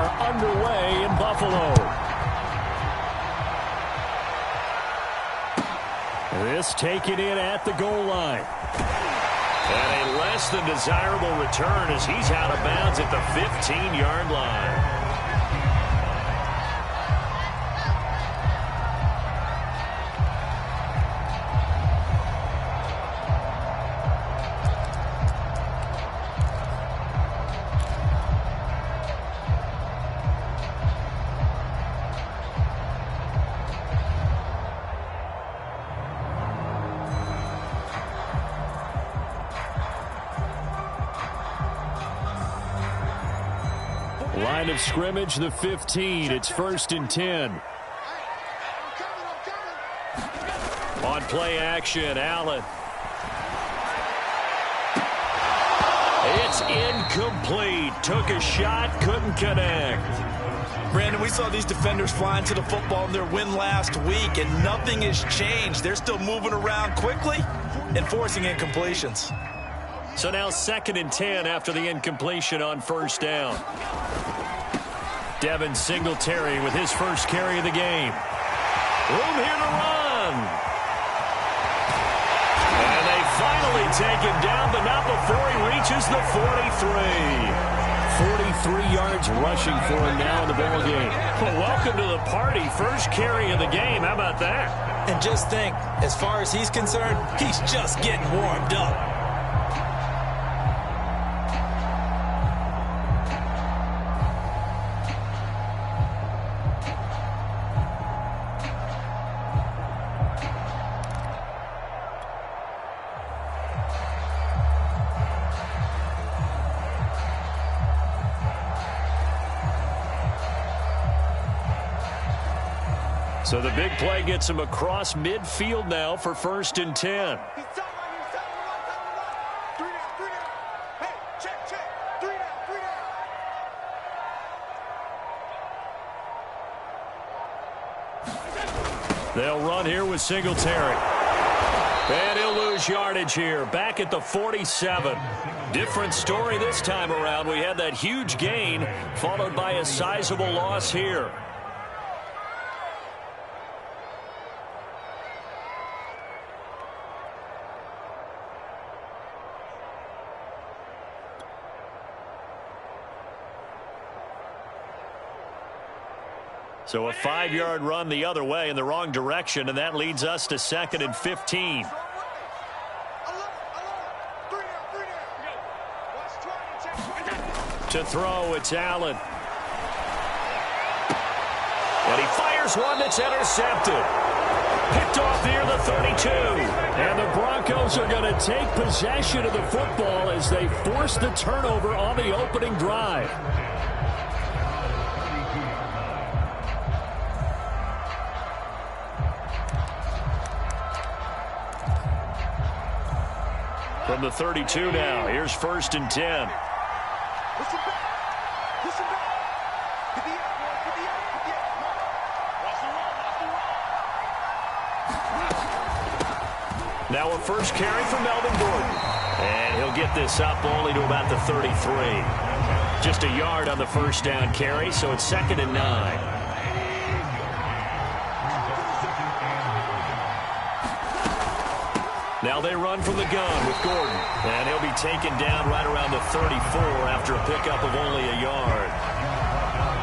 are underway in Buffalo. This taken in at the goal line. And a less than desirable return as he's out of bounds at the 15-yard line. Line of scrimmage, the 15. It's 1st and 10. On play action, Allen. It's incomplete. Took a shot, couldn't connect. Brandon, we saw these defenders flying to the football in their win last week, and nothing has changed. They're still moving around quickly and forcing incompletions. So now 2nd and 10 after the incompletion on 1st down. Devin Singletary with his first carry of the game. Room here to run. And they finally take him down, but not before he reaches the 43. 43 yards rushing for him now in the ball game. Well, welcome to the party. First carry of the game. How about that? And just think, as far as he's concerned, he's just getting warmed up. So the big play gets him across midfield now for 1st and 10. They'll run here with Singletary. And he'll lose yardage here. Back at the 47. Different story this time around. We had that huge gain followed by a sizable loss here. So a 5-yard run the other way in the wrong direction, and that leads us to 2nd and 15. To throw, it's Allen. And he fires one that's intercepted. Picked off near the 32. And the Broncos are going to take possession of the football as they force the turnover on the opening drive. From the 32 now, here's 1st and 10. Now a first carry for Melvin Gordon. And he'll get this up only to about the 33. Just a yard on the first down carry, so it's 2nd and 9. Now they run from the gun with Gordon. And he'll be taken down right around the 34 after a pickup of only a yard.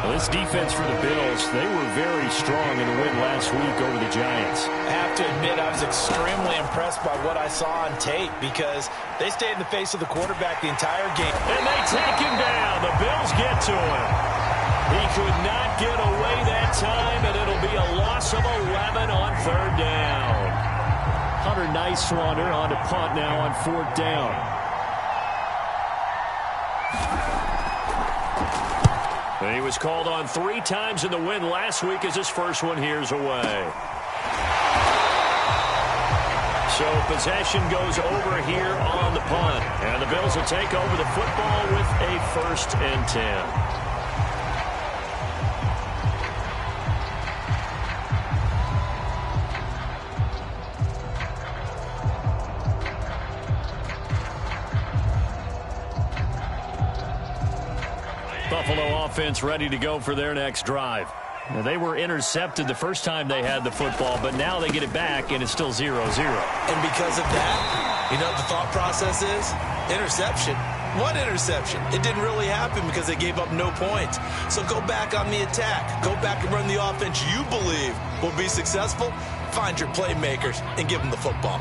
Well, this defense for the Bills, they were very strong in the win last week over the Giants. I have to admit, I was extremely impressed by what I saw on tape because they stayed in the face of the quarterback the entire game. And they take him down. The Bills get to him. He could not get away that time, and it'll be a loss of 11 on 3rd down. Hunter Nicewander on to punt now on 4th down. He was called on 3 times in the win last week as his first one here's away. So possession goes over here on the punt. And the Bills will take over the football with a 1st and 10. Buffalo offense ready to go for their next drive. Now, they were intercepted the first time they had the football, but now they get it back, and it's still 0-0. And because of that, you know what the thought process is? Interception. What interception? It didn't really happen because they gave up no points. So go back on the attack. Go back and run the offense you believe will be successful. Find your playmakers and give them the football.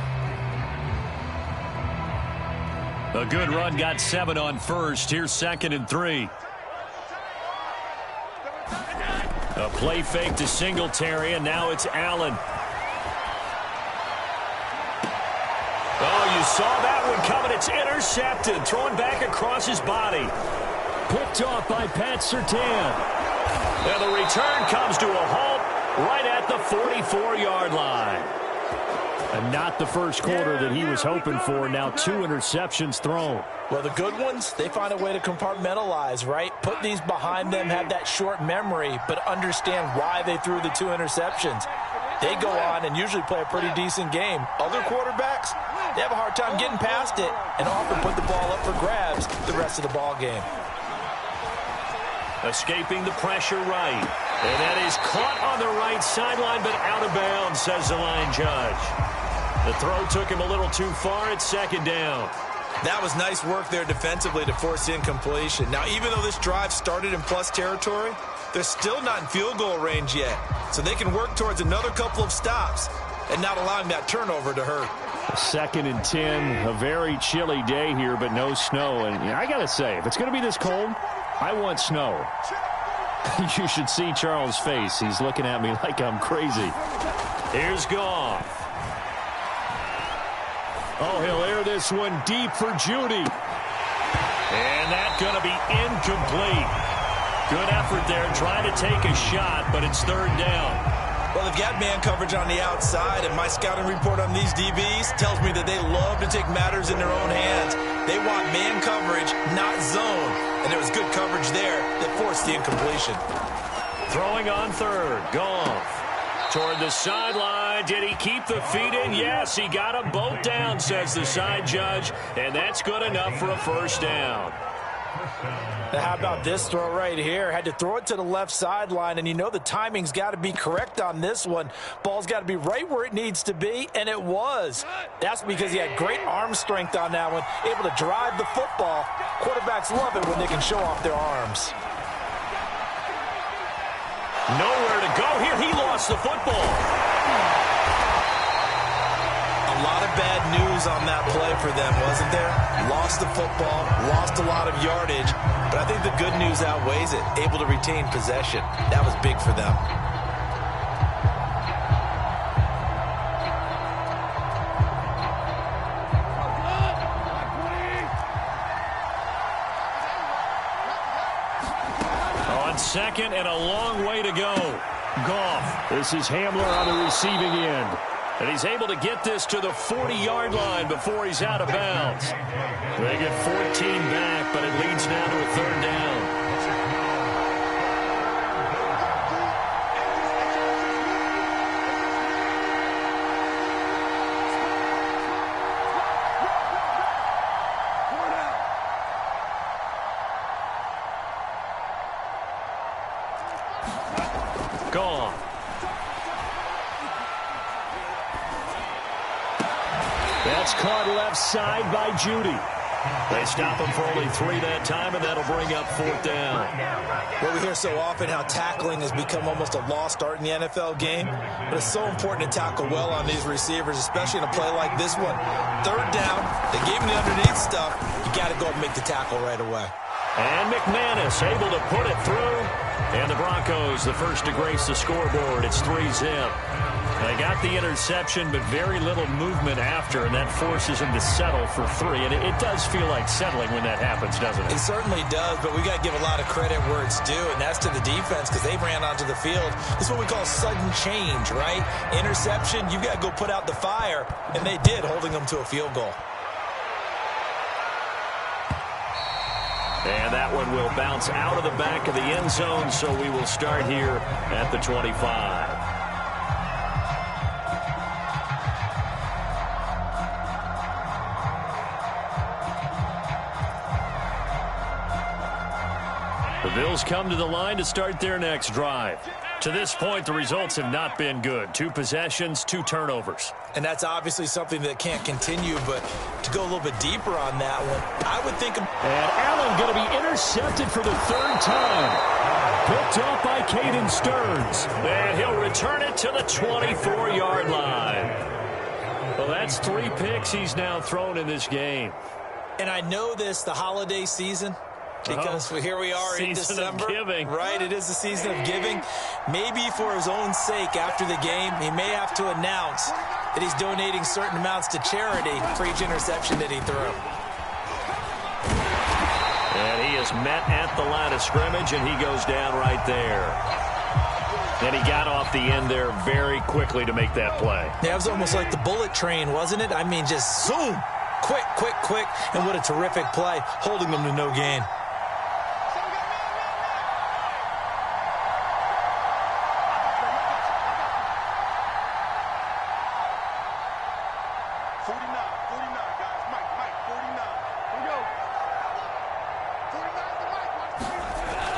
A good run got 7 on first. Here's 2nd and 3. A play fake to Singletary, and now it's Allen. Oh, you saw that one coming. It's intercepted. Thrown back across his body. Picked off by Pat Surtain. And the return comes to a halt right at the 44-yard line. And not the first quarter that he was hoping for. Now 2 interceptions thrown. Well, the good ones, they find a way to compartmentalize, right? Put these behind them, have that short memory, but understand why they threw the 2 interceptions. They go on and usually play a pretty decent game. Other quarterbacks, they have a hard time getting past it and often put the ball up for grabs the rest of the ball game. Escaping the pressure right. And that is caught on the right sideline, but out of bounds, says the line judge. The throw took him a little too far. It's 2nd down. That was nice work there defensively to force incompletion. Now, even though this drive started in plus territory, they're still not in field goal range yet. So they can work towards another couple of stops and not allowing that turnover to hurt. 2nd and 10, a very chilly day here, but no snow. And I got to say, if it's going to be this cold, I want snow. You should see Charles' face. He's looking at me like I'm crazy. Here's Goff. Oh, he'll air this one deep for Judy. And that's going to be incomplete. Good effort there, trying to take a shot, but it's 3rd down. Well, they've got man coverage on the outside, and my scouting report on these DBs tells me that they love to take matters in their own hands. They want man coverage, not zone. And there was good coverage there that forced the incompletion. Throwing on 3rd, Goff. Toward the sideline. Did he keep the feet in? Yes, he got them both down, says the side judge. And that's good enough for a 1st down. Now, how about this throw right here? Had to throw it to the left sideline, and you know the timing's got to be correct on this one. Ball's got to be right where it needs to be, and it was. That's because he had great arm strength on that one, able to drive the football. Quarterbacks love it when they can show off their arms. Nowhere to go here. He lost the football. A lot of bad news on that play for them, wasn't there? Lost the football, lost a lot of yardage, but I think the good news outweighs it. Able to retain possession. That was big for them. On 2nd and a long way to go. Goff. This is Hamler on the receiving end. And he's able to get this to the 40-yard line before he's out of bounds. They get 14 back, but it leads now to a 3rd down. Gone. That's caught left side by Judy. They stop him for only 3 that time, and that'll bring up 4th down. Well, we hear so often how tackling has become almost a lost art in the NFL game, but it's so important to tackle well on these receivers, especially in a play like this one. 3rd down, they gave him the underneath stuff. You got to go and make the tackle right away. And McManus able to put it through. And the Broncos, the first to grace the scoreboard. It's 3-zip. They got the interception, but very little movement after, and that forces him to settle for 3. And it does feel like settling when that happens, doesn't it? It certainly does, but we got to give a lot of credit where it's due, and that's to the defense because they ran onto the field. This is what we call sudden change, right? Interception, you got to go put out the fire, and they did, holding them to a field goal. And that one will bounce out of the back of the end zone, so we will start here at the 25. Bills come to the line to start their next drive. To this point, the results have not been good. 2 possessions, 2 turnovers. And that's obviously something that can't continue, but to go a little bit deeper on that one, I would think... And Allen going to be intercepted for the 3rd time. Picked off by Caden Stearns. And he'll return it to the 24-yard line. Well, that's 3 picks he's now thrown in this game. And I know this, the holiday season, because here we are in December. Season of giving. Right, it is the season of giving. Maybe for his own sake after the game, he may have to announce that he's donating certain amounts to charity for each interception that he threw. And he is met at the line of scrimmage, and he goes down right there. And he got off the end there very quickly to make that play. Yeah, it was almost like the bullet train, wasn't it? I mean, just zoom. Quick, quick, quick. And what a terrific play, holding them to no gain.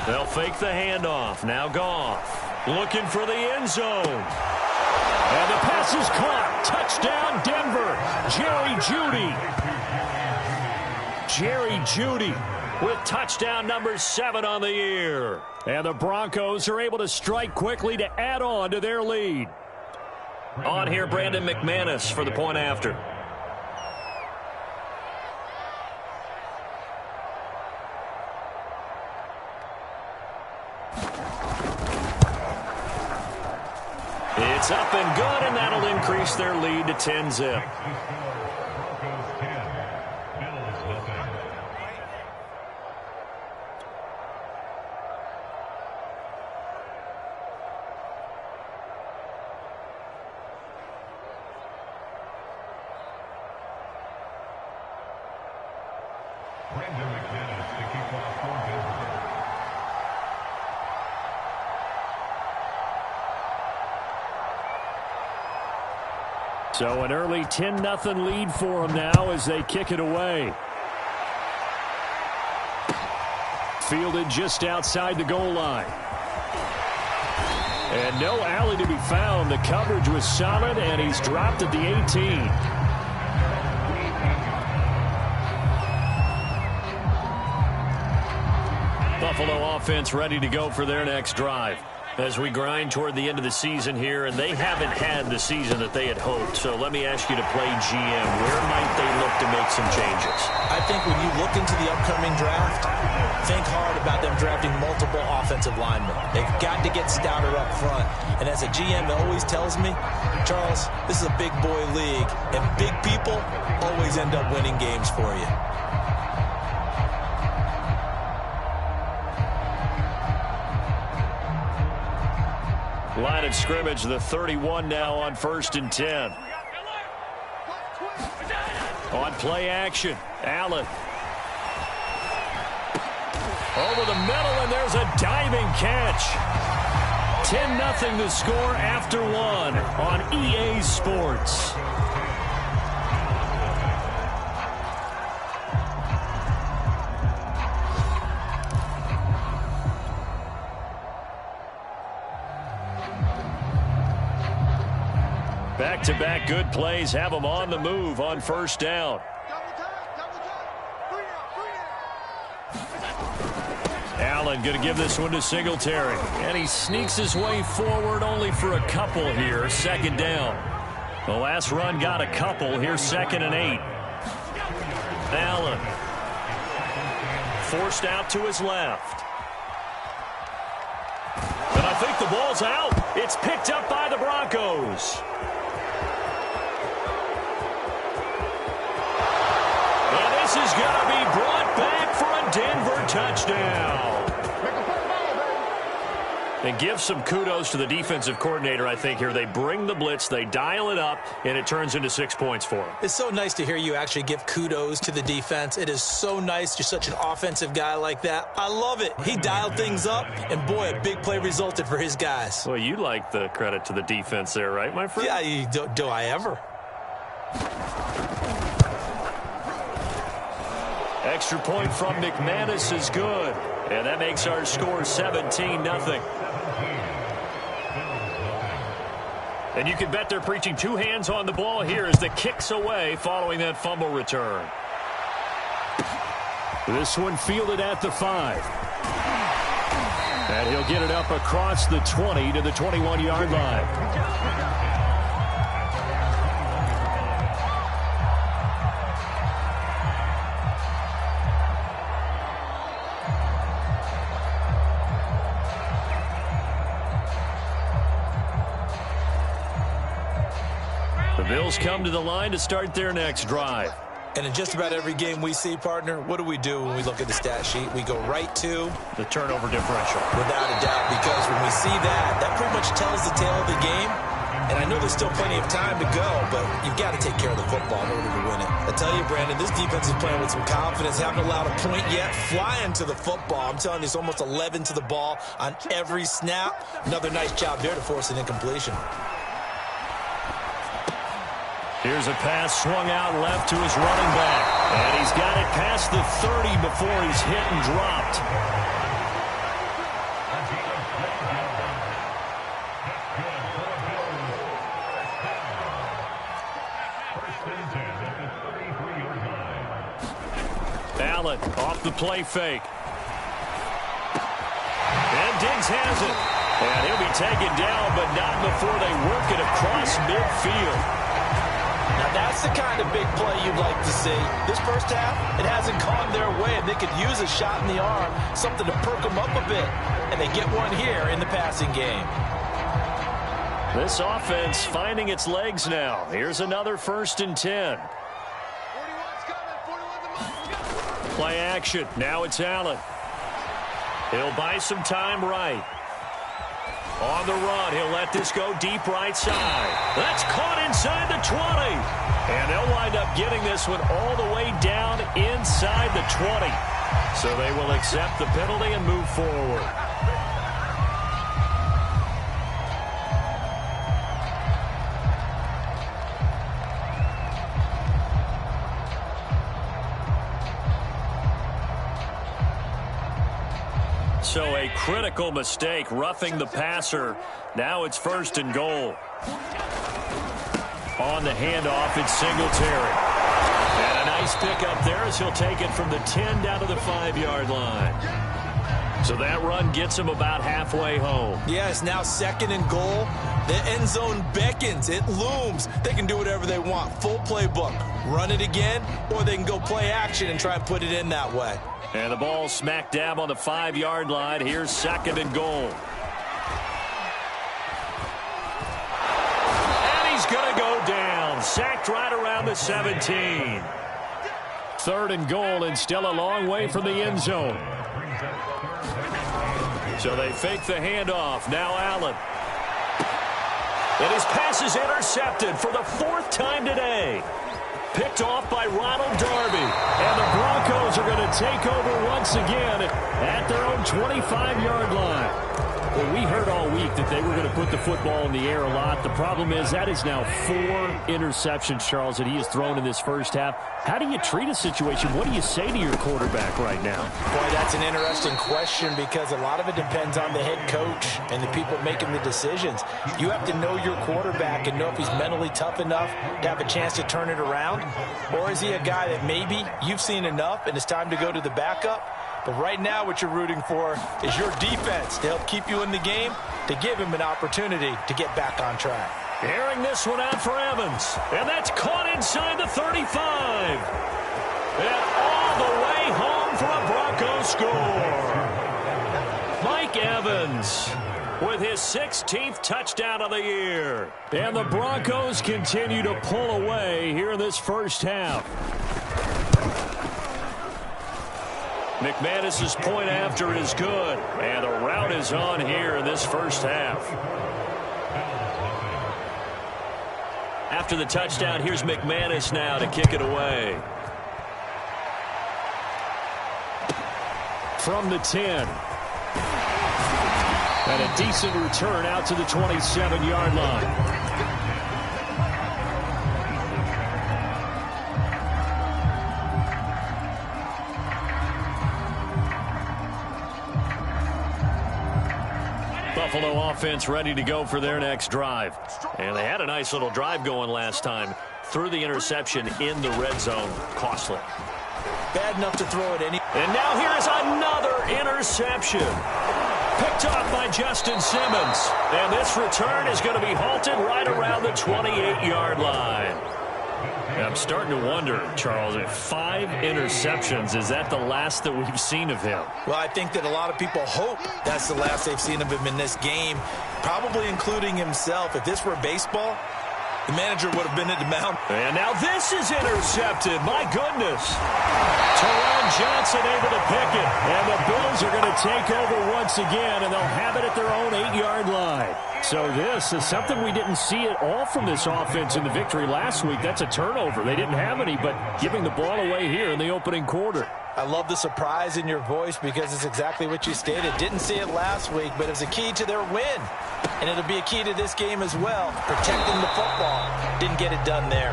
They'll fake the handoff. Now Goff looking for the end zone. And the pass is caught. Touchdown, Denver. Jerry Jeudy With touchdown number 7 on the year. And the Broncos are able to strike quickly to add on to their lead. On here, Brandon McManus for the point after. It's up and good, and that'll increase their lead to 10-zip. So an early 10-0 lead for them now as they kick it away. Fielded just outside the goal line. And no alley to be found. The coverage was solid, and he's dropped at the 18. Buffalo offense ready to go for their next drive as we grind toward the end of the season here, and they haven't had the season that they had hoped. So let me ask you to play GM. Where might they look to make some changes? I think when you look into the upcoming draft, think hard about them drafting multiple offensive linemen. They've got to get stouter up front. And as a GM, it always tells me, Charles, this is a big boy league, and big people always end up winning games for you. Line of scrimmage, the 31 now on 1st and 10. On play action, Allen. Over the middle, and there's a diving catch. 10-0 the score after 1 on EA Sports. Back-to-back good plays have them on the move on 1st down. Allen going to give this one to Singletary. And he sneaks his way forward only for a couple here. 2nd down. The last run got a couple. Here's 2nd and 8. Allen. Forced out to his left. And I think the ball's out. It's picked up by the Broncos. And this is going to be brought back for a Denver touchdown. And give some kudos to the defensive coordinator, I think, here. They bring the blitz, they dial it up, and it turns into 6 points for them. It's so nice to hear you actually give kudos to the defense. It is so nice. You're such an offensive guy like that. I love it. He dialed things up, and boy, a big play resulted for his guys. Well, you like the credit to the defense there, right, my friend? Yeah, do I ever? Extra point from McManus is good. And that makes our score 17-0. And you can bet they're preaching two hands on the ball here as the kick's away following that fumble return. This one fielded at the 5. And he'll get it up across the 20 to the 21-yard line. The Bills come to the line to start their next drive. And in just about every game we see, partner, what do we do when we look at the stat sheet? We go right to the turnover differential. Without a doubt, because when we see that, that pretty much tells the tale of the game. And I know there's still plenty of time to go, but you've got to take care of the football in order to win it. I tell you, Brandon, this defense is playing with some confidence. Haven't allowed a point yet. Flying to the football. I'm telling you, it's almost 11 to the ball on every snap. Another nice job there to force an incompletion. Here's a pass swung out left to his running back. And he's got it past the 30 before he's hit and dropped. Allen off the play fake. And Diggs has it. And he'll be taken down, but not before they work it across midfield. Now, that's the kind of big play you'd like to see. This first half, it hasn't gone their way, and they could use a shot in the arm, something to perk them up a bit. And they get one here in the passing game. This offense finding its legs now. Here's another 1st and 10. Play action. Now it's Allen. He'll buy some time right. On the run, he'll let this go deep right side. That's caught inside the 20. And they'll wind up getting this one all the way down inside the 20. So they will accept the penalty and move forward. So a critical mistake, roughing the passer. Now it's 1st and goal. On the handoff, it's Singletary. And a nice pickup there as he'll take it from the 10 down to the 5-yard line. So that run gets him about halfway home. Yes, now 2nd and goal. The end zone beckons. It looms. They can do whatever they want. Full playbook. Run it again, or they can go play action and try and put it in that way. And the ball smack dab on the 5-yard line. Here's 2nd and goal. And he's going to go down. Sacked right around the 17. 3rd and goal, and still a long way from the end zone. So they fake the handoff. Now Allen. And his pass is intercepted for the 4th time today. Picked off by Ronald Darby. And the Broncos are going to take over once again at their own 25-yard line. Well, we heard all week that they were going to put the football in the air a lot. The problem is that is now 4 interceptions, Charles, that he has thrown in this first half. How do you treat a situation? What do you say to your quarterback right now? Boy, that's an interesting question because a lot of it depends on the head coach and the people making the decisions. You have to know your quarterback and know if he's mentally tough enough to have a chance to turn it around. Or is he a guy that maybe you've seen enough and it's time to go to the backup? But right now what you're rooting for is your defense to help keep you in the game, to give him an opportunity to get back on track. Airing this one out for Evans. And that's caught inside the 35. And all the way home for a Broncos score. Mike Evans with his 16th touchdown of the year. And the Broncos continue to pull away here in this first half. McManus's point after is good. And the route is on here in this first half. After the touchdown, here's McManus now to kick it away. From the 10. And a decent return out to the 27-yard line. Buffalo offense ready to go for their next drive. And they had a nice little drive going last time. Threw the interception in the red zone. Costly. Bad enough to throw it any. And now here is another interception. Picked off by Justin Simmons. And this return is going to be halted right around the 28-yard line. I'm starting to wonder, Charles, if 5 interceptions, is that the last that we've seen of him? Well, I think that a lot of people hope that's the last they've seen of him in this game, probably including himself. If this were baseball, the manager would have been at the mound. And now this is intercepted. My goodness. Teron Johnson able to pick it. And the Bills are going to take over once again, and they'll have it at their own 8-yard line. So this is something we didn't see at all from this offense in the victory last week. That's a turnover. They didn't have any, but giving the ball away here in the opening quarter. I love the surprise in your voice because it's exactly what you stated. Didn't see it last week, but it's a key to their win. And it'll be a key to this game as well, protecting the football. Didn't get it done there.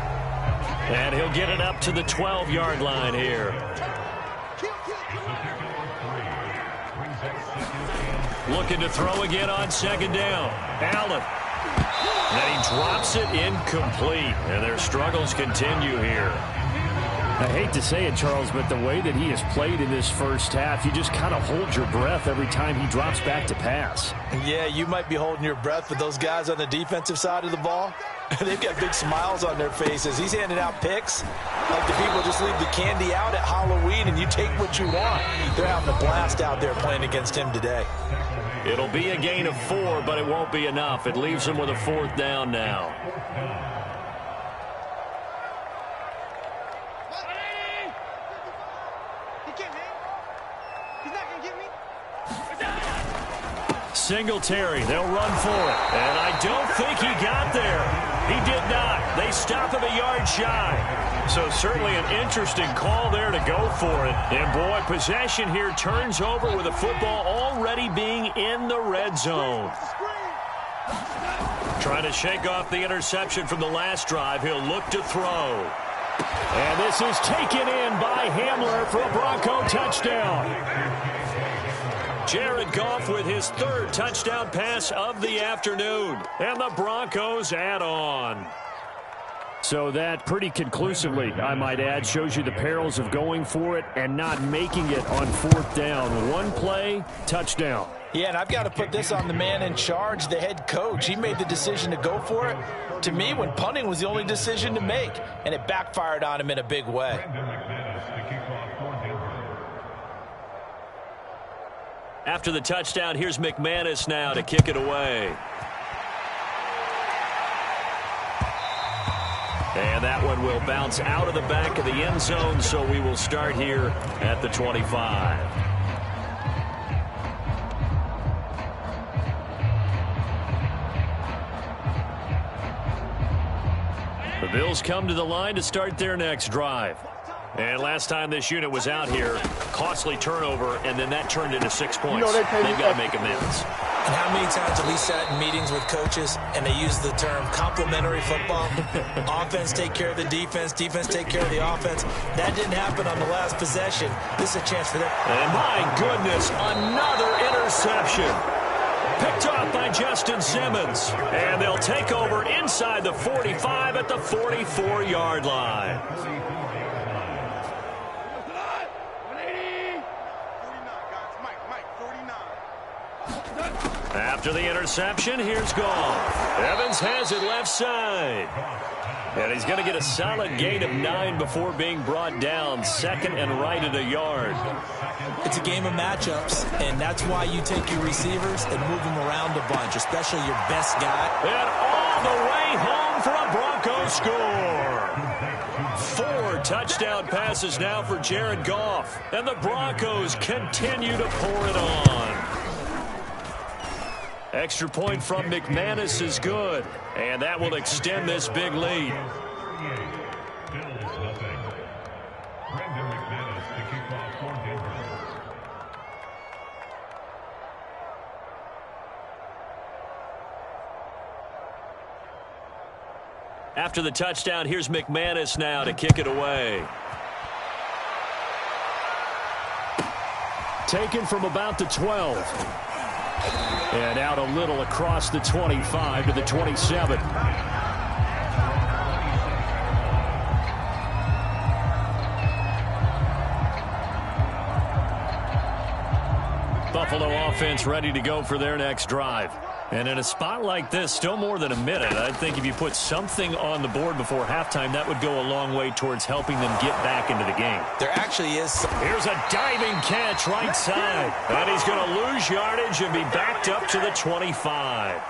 And he'll get it up to the 12-yard line here. Looking to throw again on second down. Allen. And he drops it incomplete. And their struggles continue here. I hate to say it, Charles, but the way that he has played in this first half, you just kind of hold your breath every time he drops back to pass. Yeah, you might be holding your breath, but those guys on the defensive side of the ball, they've got big smiles on their faces. He's handing out picks like the people just leave the candy out at Halloween and you take what you want. They're having a blast out there playing against him today. It'll be a gain of 4, but it won't be enough. It leaves him with a 4th down now. Singletary, they'll run for it. And I don't think he got there. He did not. They stop him a yard shy. So certainly an interesting call there to go for it. And boy, possession here turns over with the football already being in the red zone. Trying to shake off the interception from the last drive. He'll look to throw. And this is taken in by Hamler for a Bronco touchdown. Jared Goff with his 3rd touchdown pass of the afternoon. And the Broncos add on. So that pretty conclusively, I might add, shows you the perils of going for it and not making it on 4th down. One play, touchdown. Yeah, and I've got to put this on the man in charge, the head coach. He made the decision to go for it. To me, when punting was the only decision to make, and it backfired on him in a big way. After the touchdown, here's McManus now to kick it away. And that one will bounce out of the back of the end zone, so we will start here at the 25. The Bills come to the line to start their next drive. And last time this unit was out here, costly turnover, and then that turned into 6 points. They've got to make amends. And how many times have we sat in meetings with coaches and they use the term complementary football? Offense take care of the defense, defense take care of the offense. That didn't happen on the last possession. This is a chance for them. And my goodness, another interception. Picked off by Justin Simmons. And they'll take over inside the 45 at the 44-yard line. After the interception, here's Goff. Evans has it left side. And he's going to get a solid gain of 9 before being brought down. 2nd and right at a yard. It's a game of matchups, and that's why you take your receivers and move them around a bunch, especially your best guy. And all the way home for a Broncos score. 4 touchdown passes now for Jared Goff. And the Broncos continue to pour it on. Extra point from McManus is good, and that will extend this big lead. After the touchdown, here's McManus now to kick it away. Taken from about the 12. And out a little across the 25 to the 27. Buffalo offense ready to go for their next drive. And in a spot like this, still more than a minute, I think if you put something on the board before halftime, that would go a long way towards helping them get back into the game. There actually is. Here's a diving catch right side. And he's going to lose yardage and be backed up to the 25.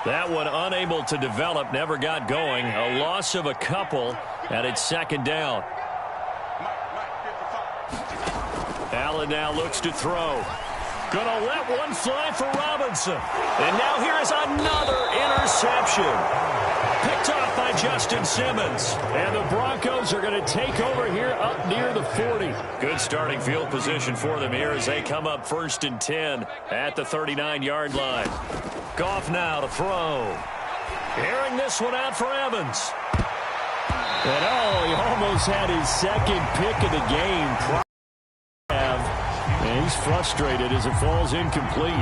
That one unable to develop, never got going. A loss of a couple, and it's second down. Allen now looks to throw. Gonna let one fly for Robinson. And now here is another interception. Picked off by Justin Simmons. And the Broncos are going to take over here up near the 40. Good starting field position for them here as they come up 1st and 10 at the 39-yard line. Goff now to throw. Airing this one out for Evans. And he almost had his second pick of the game. And he's frustrated as it falls incomplete.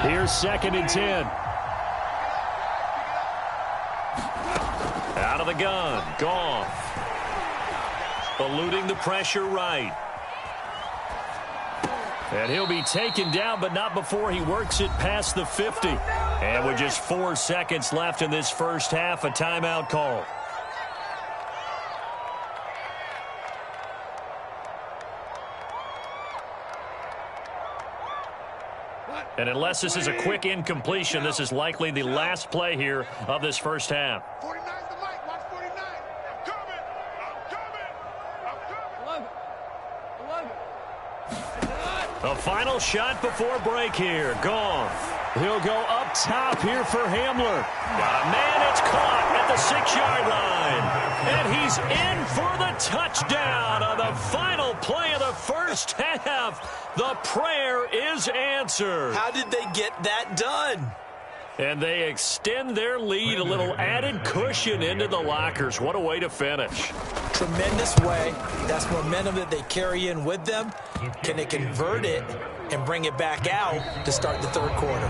Here's 2nd and 10. Out of the gun. Goff. Eluding the pressure right. And he'll be taken down, but not before he works it past the 50. And with just 4 seconds left in this first half, a timeout call. And unless this is a quick incompletion, this is likely the last play here of this first half. 49's the mic. Watch 49. I'm coming. I'm coming. The final shot before break here. Goff. He'll go up top here for Hamler. Got a man. It's caught at the 6-yard line. And he's in for the touchdown on the final play of the first half. The prayer is answered. How did they get that done? And they extend their lead, a little added cushion into the lockers. What a way to finish. Tremendous way. That's momentum that they carry in with them. Can they convert it and bring it back out to start the third quarter?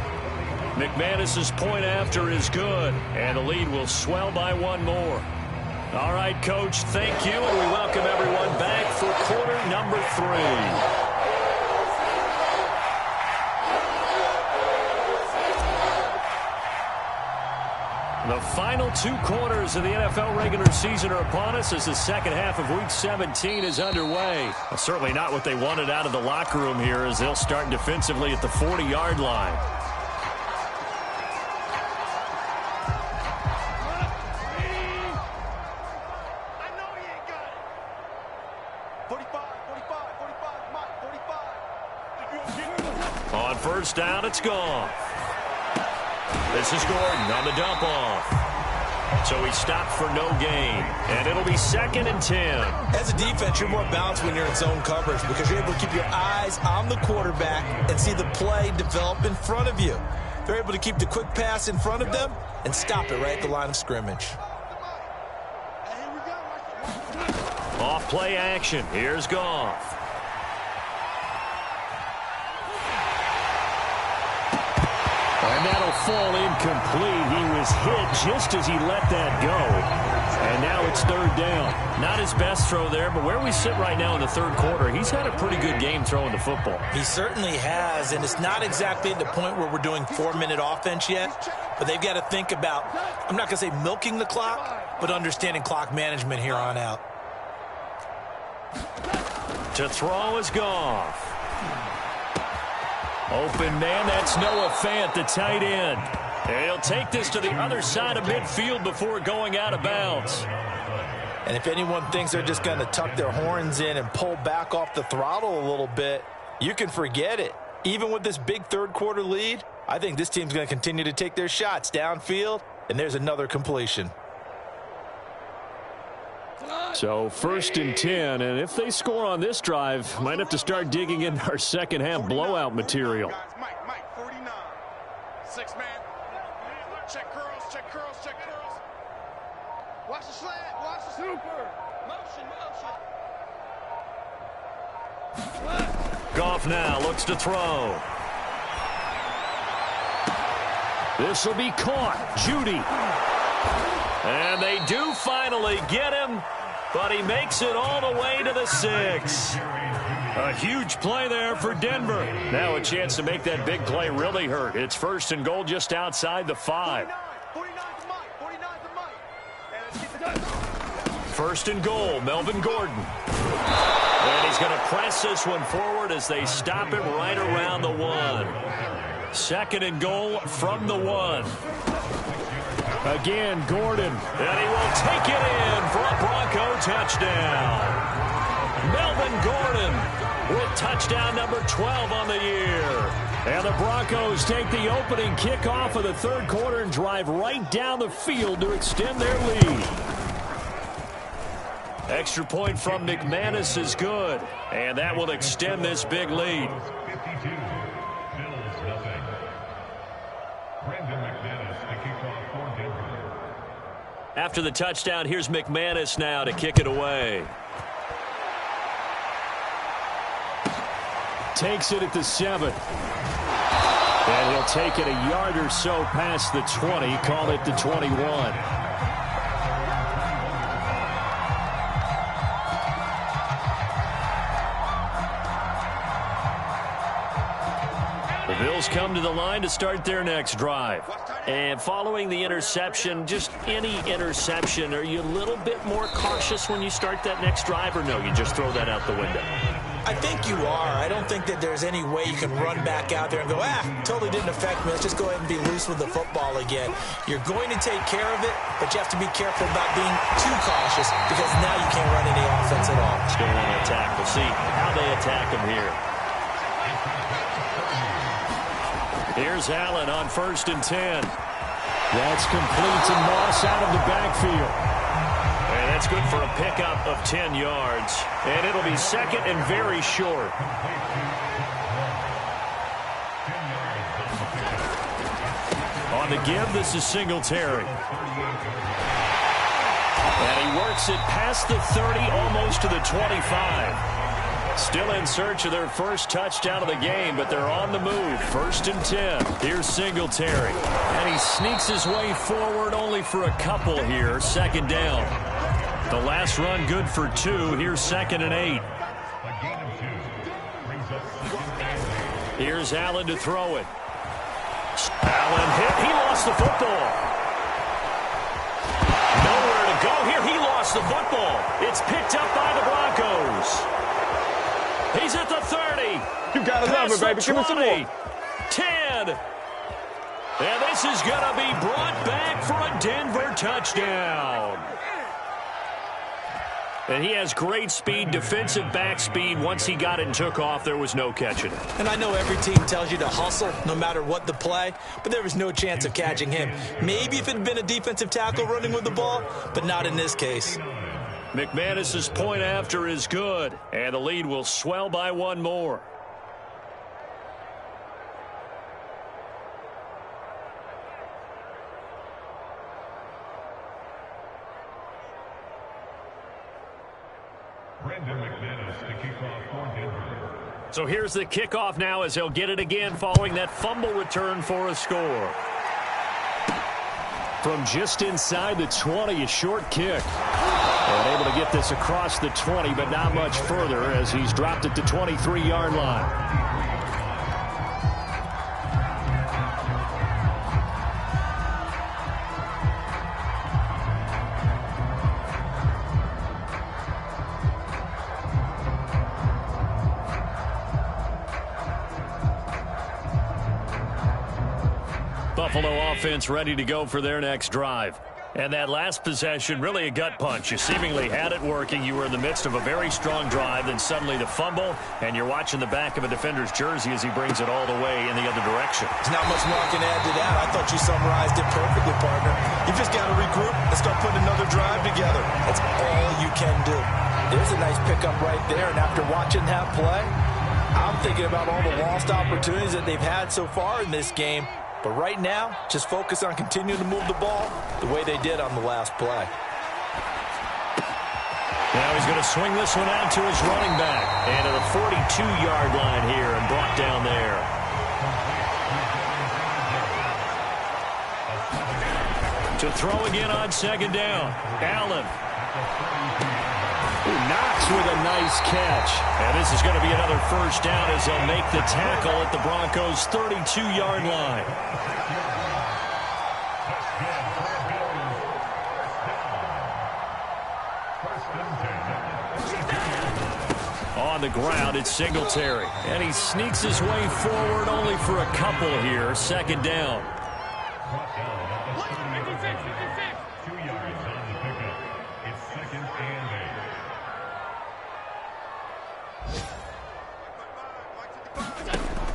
McManus's point after is good, and the lead will swell by one more. All right, Coach, thank you, and we welcome everyone back for quarter number 3. The final 2 quarters of the NFL regular season are upon us as the second half of Week 17 is underway. Well, certainly not what they wanted out of the locker room here as they'll start defensively at the 40-yard line. I know he ain't got it. 45, Mike, 45. On first down, it's Goff. This is Gordon on the dump off. So he stopped for no gain. And it'll be 2nd and 10. As a defense, you're more balanced when you're in zone coverage because you're able to keep your eyes on the quarterback and see the play develop in front of you. They're able to keep the quick pass in front of them and stop it right at the line of scrimmage. Off play action. Here's Goff. And that'll fall incomplete. He was hit just as he let that go. And now it's 3rd down. Not his best throw there, but where we sit right now in the third quarter, he's had a pretty good game throwing the football. He certainly has, and it's not exactly at the point where we're doing 4-minute offense yet, but they've got to think about, I'm not going to say milking the clock, but understanding clock management here on out. To throw is Goff. Open man, that's Noah Fant, the tight end. And he'll take this to the other side of midfield before going out of bounds. And if anyone thinks they're just going to tuck their horns in and pull back off the throttle a little bit, you can forget it. Even with this big third quarter lead, I think this team's going to continue to take their shots downfield, and there's another completion. So 1st and 10, and if they score on this drive, might have to start digging in our second half blowout material. Mike, 49. 6 man. Check curls, check curls, check curls. Watch the slant, watch the super. Motion. Goff now looks to throw. This will be caught. Judy. And they do finally get him, but he makes it all the way to the 6. A huge play there for Denver. Now a chance to make that big play really hurt. It's 1st and goal just outside the 5. 1st and goal, Melvin Gordon. And he's going to press this one forward as they stop him right around the 1. 2nd and goal from the 1. Again, Gordon. And he will take it in for a Bronco touchdown. Melvin Gordon with touchdown number 12 on the year. And the Broncos take the opening kickoff of the 3rd quarter and drive right down the field to extend their lead. Extra point from McManus is good, and that will extend this big lead. After the touchdown, here's McManus now to kick it away. Takes it at the 7. And he'll take it a yard or so past the 20, call it the 21. The Bills come to the line to start their next drive. And following the interception, just any interception, are you a little bit more cautious when you start that next drive, or no, you just throw that out the window? I think you are. I don't think that there's any way you can run back out there and go, totally didn't affect me. Let's just go ahead and be loose with the football again. You're going to take care of it, but you have to be careful about being too cautious because now you can't run any offense at all. Still want to attack. We'll see how they attack him here. Here's Allen on 1st and 10. That's complete to Moss out of the backfield. And that's good for a pickup of 10 yards. And it'll be 2nd and very short. On the give, this is Singletary. And he works it past the 30, almost to the 25. Still in search of their first touchdown of the game, but they're on the move. 1st and 10. Here's Singletary. And he sneaks his way forward only for a couple here. 2nd down. The last run good for 2. Here's 2nd and 8. Here's Allen to throw it. Allen hit. He lost the football. Nowhere to go here. He lost the football. It's picked up by the Broncos. He's at the 30. You got to love it, baby. Give me some more. 10. And this is going to be brought back for a Denver touchdown. And he has great speed, defensive back speed. Once he got it and took off, there was no catching it. And I know every team tells you to hustle no matter what the play, but there was no chance of catching him. Maybe if it had been a defensive tackle running with the ball, but not in this case. McManus's point after is good, and the lead will swell by 1 more. So here's the kickoff now as he'll get it again following that fumble return for a score. From just inside the 20, a short kick. And able to get this across the 20, but not much further as he's dropped at the 23-yard line. Buffalo offense ready to go for their next drive. And that last possession, really a gut punch. You seemingly had it working. You were in the midst of a very strong drive, then suddenly the fumble, and you're watching the back of a defender's jersey as he brings it all the way in the other direction. There's not much more I can add to that. I thought you summarized it perfectly, partner. You've just got to regroup and start putting another drive together. That's all you can do. There's a nice pickup right there, and after watching that play, I'm thinking about all the lost opportunities that they've had so far in this game. But right now, just focus on continuing to move the ball the way they did on the last play. Now he's going to swing this one out to his running back. And to the 42-yard line here and brought down there. To throw again on second down. Allen. Knox with a nice catch. And this is going to be another first down as they'll make the tackle at the Broncos' 32-yard line. On the ground, it's Singletary. And he sneaks his way forward only for a couple here. Second down.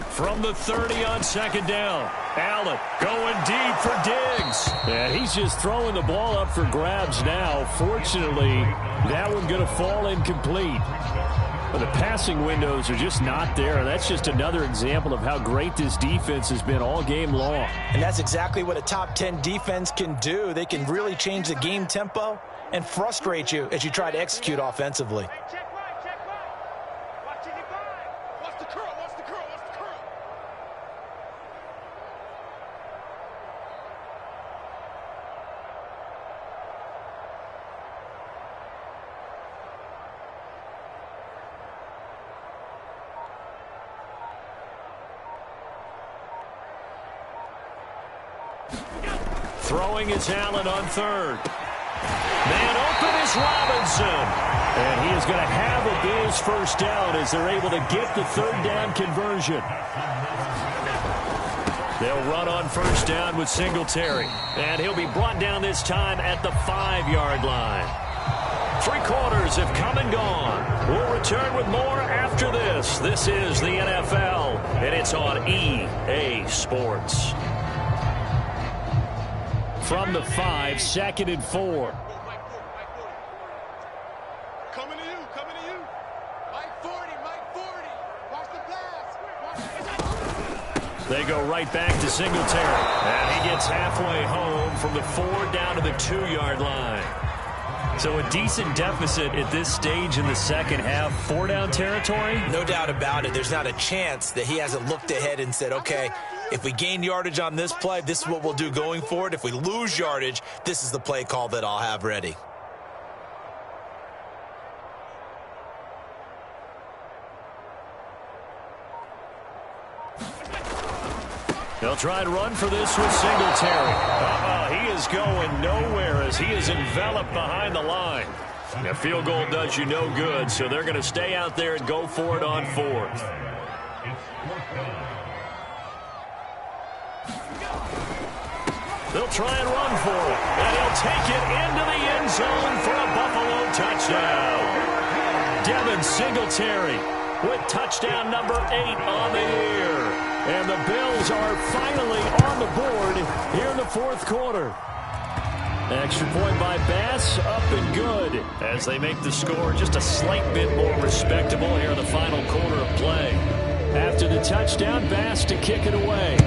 From the 30 on second down. Allen going deep for Diggs. And he's just throwing the ball up for grabs now. Fortunately, that one going to fall incomplete. But the passing windows are just not there. And that's just another example of how great this defense has been all game long. And that's exactly what a top 10 defense can do. They can really change the game tempo and frustrate you as you try to execute offensively. Throwing is Allen on third. Man open is Robinson. And he is going to have a Bills first down as they're able to get the third down conversion. They'll run on first down with Singletary. And he'll be brought down this time at the 5-yard line. 3 quarters have come and gone. We'll return with more after this. This is the NFL, and it's on EA Sports. From the 5, 2nd and 4. Coming to you, coming to you. Mike 40, Mike 40. Watch the pass. They go right back to Singletary. And he gets halfway home from the 4 down to the 2-yard line. So a decent deficit at this stage in the second half. 4-down territory? No doubt about it. There's not a chance that he hasn't looked ahead and said, okay, if we gain yardage on this play, this is what we'll do going forward. If we lose yardage, this is the play call that I'll have ready. They'll try and run for this with Singletary. He is going nowhere as he is enveloped behind the line. A field goal does you no good, so they're going to stay out there and go for it on 4th. They'll try and run for it, and he'll take it into the end zone for a Buffalo touchdown. Devin Singletary with touchdown number 8 on the year. And the Bills are finally on the board here in the 4th quarter. Extra point by Bass, up and good as they make the score just a slight bit more respectable here in the final quarter of play. After the touchdown, Bass to kick it away.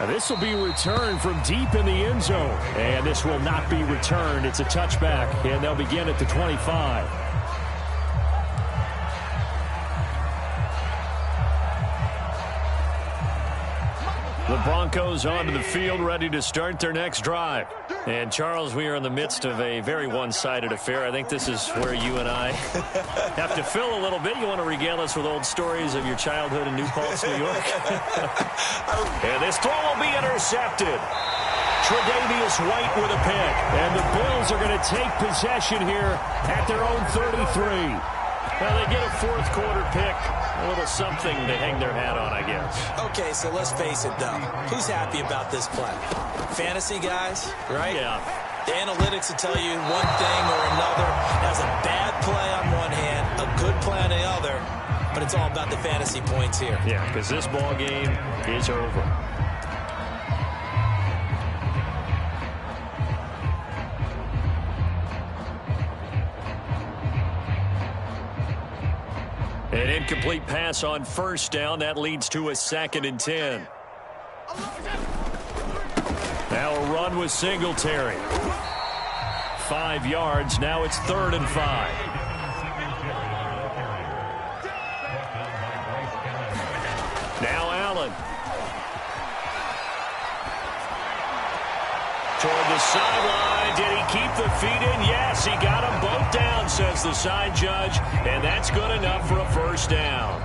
Now this will be returned from deep in the end zone. And this will not be returned. It's a touchback, and they'll begin at the 25. The Broncos onto the field, ready to start their next drive. And, Charles, we are in the midst of a very one-sided affair. I think this is where you and I have to fill a little bit. You want to regale us with old stories of your childhood in New Paltz, New York? And this throw will be intercepted. Tre'Davious White with a pick. And the Bills are going to take possession here at their own 33. Well, they get a 4th quarter pick. A little something to hang their hat on, I guess. Okay, so let's face it, though. Who's happy about this play? Fantasy guys, right? Yeah. The analytics will tell you one thing or another. That's a bad play on one hand, a good play on the other, but it's all about the fantasy points here. Yeah, because this ball game is over. An incomplete pass on first down. That leads to a 2nd and 10. Now a run with Singletary. 5 yards. Now it's 3rd and 5. Now Allen. Allen. Toward the sideline. Did he keep the feet in? Yes, he got them both down, says the side judge. And that's good enough for a first down.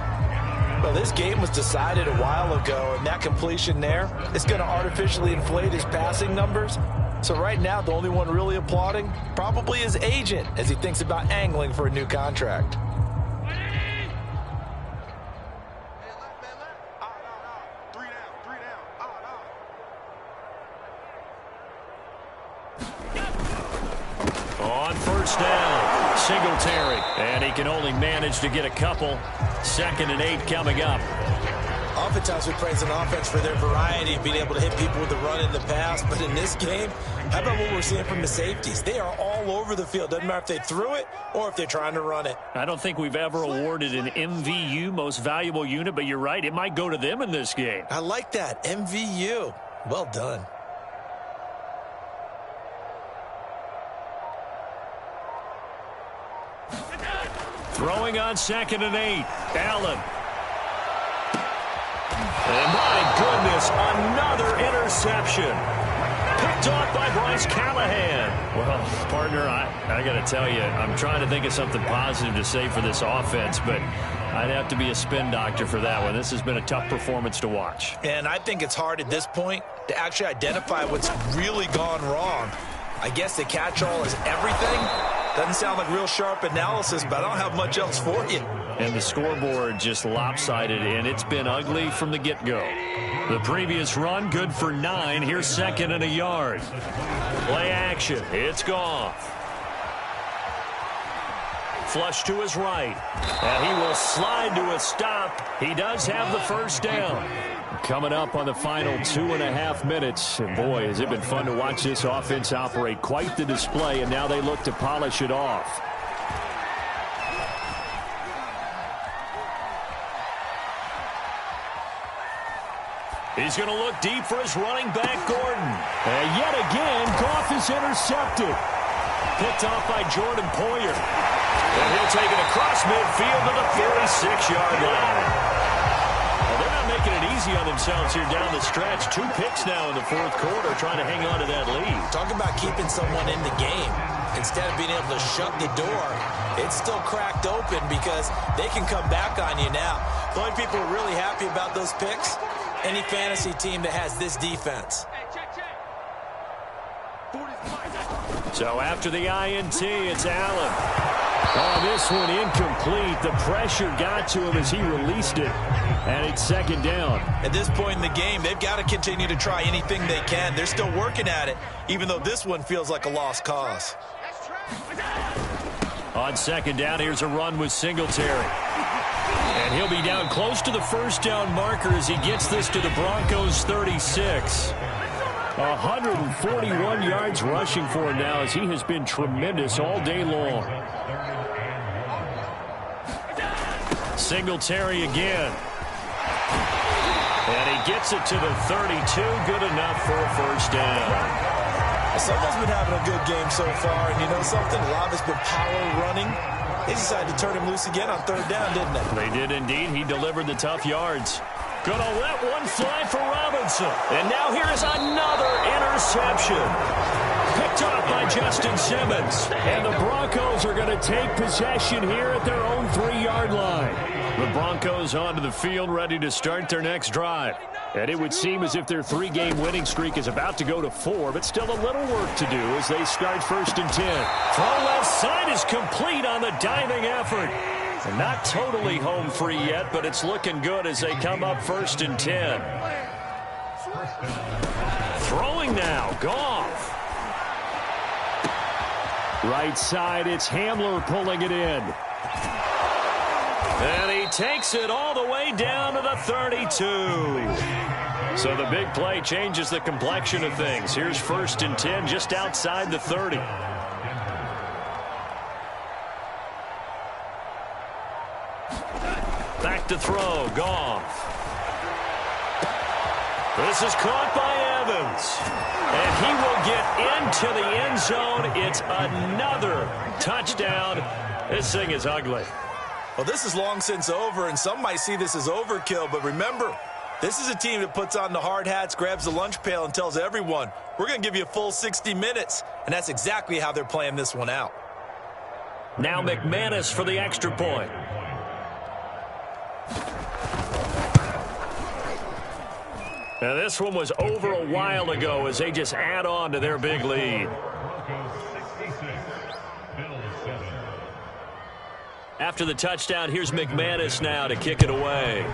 Well, this game was decided a while ago, and that completion there is going to artificially inflate his passing numbers. So right now, the only one really applauding probably his agent as he thinks about angling for a new contract. On first down, Singletary. And he can only manage to get a couple. 2nd and 8 coming up. Oftentimes we praise an offense for their variety of being able to hit people with the run in the pass. But in this game, how about what we're seeing from the safeties? They are all over the field. Doesn't matter if they threw it or if they're trying to run it. I don't think we've ever awarded an MVU, most valuable unit, but you're right. It might go to them in this game. I like that. MVU. Well done. Throwing on 2nd and 8. Allen. And my goodness, another interception. Picked off by Bryce Callahan. Well, partner, I got to tell you, I'm trying to think of something positive to say for this offense, but I'd have to be a spin doctor for that one. This has been a tough performance to watch. And I think it's hard at this point to actually identify what's really gone wrong. I guess the catch-all is everything. Doesn't sound like real sharp analysis, but I don't have much else for you. And the scoreboard just lopsided, and it's been ugly from the get-go. The previous run, good for 9. Here's 2nd and a yard. Play action. It's Goff. Flush to his right. And he will slide to a stop. He does have the first down. Coming up on the final 2.5 minutes. And boy, has it been fun to watch this offense operate. Quite the display, and now they look to polish it off. He's going to look deep for his running back, Gordon. And yet again, Goff is intercepted. Picked off by Jordan Poyer. And he'll take it across midfield to the 46-yard line. Well, they're not making it easy on themselves here down the stretch. 2 picks now in the 4th quarter, trying to hang on to that lead. Talk about keeping someone in the game. Instead of being able to shut the door, it's still cracked open because they can come back on you now. The only people who are really happy about those picks, any fantasy team that has this defense. So after the INT, it's Allen. Oh, this one incomplete. The pressure got to him as he released it. And it's 2nd down. At this point in the game, they've got to continue to try anything they can. They're still working at it, even though this one feels like a lost cause. On 2nd down, here's a run with Singletary. And he'll be down close to the first down marker as he gets this to the Broncos' 36. 141 yards rushing for him now as he has been tremendous all day long. Singletary again. And he gets it to the 32. Good enough for a first down. Someone's been having a good game so far, and you know something? A lot has been power running. They decided to turn him loose again on 3rd down, didn't they? They did indeed. He delivered the tough yards. Gonna let one fly for Robinson. And now here is another interception. Picked off by Justin Simmons. And the Broncos are going to take possession here at their own 3-yard line. The Broncos onto the field, ready to start their next drive. And it would seem as if their 3-game winning streak is about to go to 4, but still a little work to do as they start 1st and 10. Throw left side is complete on the diving effort. And not totally home free yet, but it's looking good as they come up 1st and 10. Throwing now, Goff. Right side, it's Hamler pulling it in. And he takes it all the way down to the 32. So the big play changes the complexion of things. Here's 1st and 10 just outside the 30. Back to throw, Goff. This is caught by Evans. And he will get into the end zone. It's another touchdown. This thing is ugly. Well, this is long since over, and some might see this as overkill, but remember, This is a team that puts on the hard hats, grabs the lunch pail, and tells everyone, we're going to give you a full 60 minutes. And that's exactly how they're playing this one out. Now McManus for the extra point. Now this one was over a while ago as they just add on to their big lead. After the touchdown, here's McManus now to kick it away.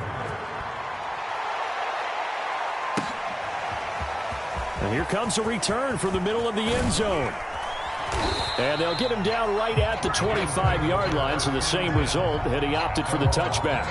And here comes a return from the middle of the end zone. And they'll get him down right at the 25-yard line, so the same result had he opted for the touchback.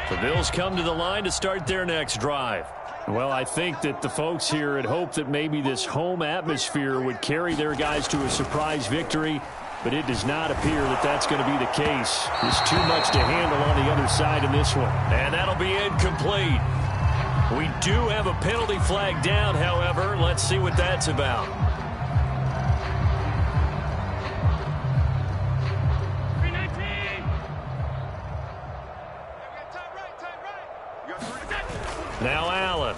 The Bills come to the line to start their next drive. Well, I think that the folks here had hoped that maybe this home atmosphere would carry their guys to a surprise victory, but it does not appear that that's going to be the case. There's too much to handle on the other side in this one. And that'll be incomplete. We do have a penalty flag down, however. Let's see what that's about. Now Allen.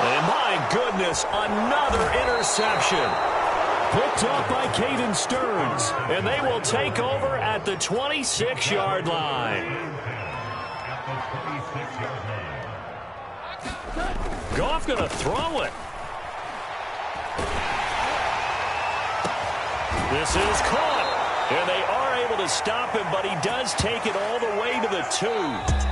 And my goodness, another interception. Picked off by Caden Stearns. And they will take over at the 26-yard line. Goff going to throw it. This is caught. And they are able to stop him, but he does take it all the way to the 2.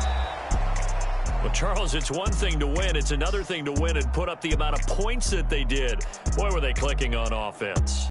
Well, Charles, it's one thing to win. It's another thing to win and put up the amount of points that they did. Boy, were they clicking on offense.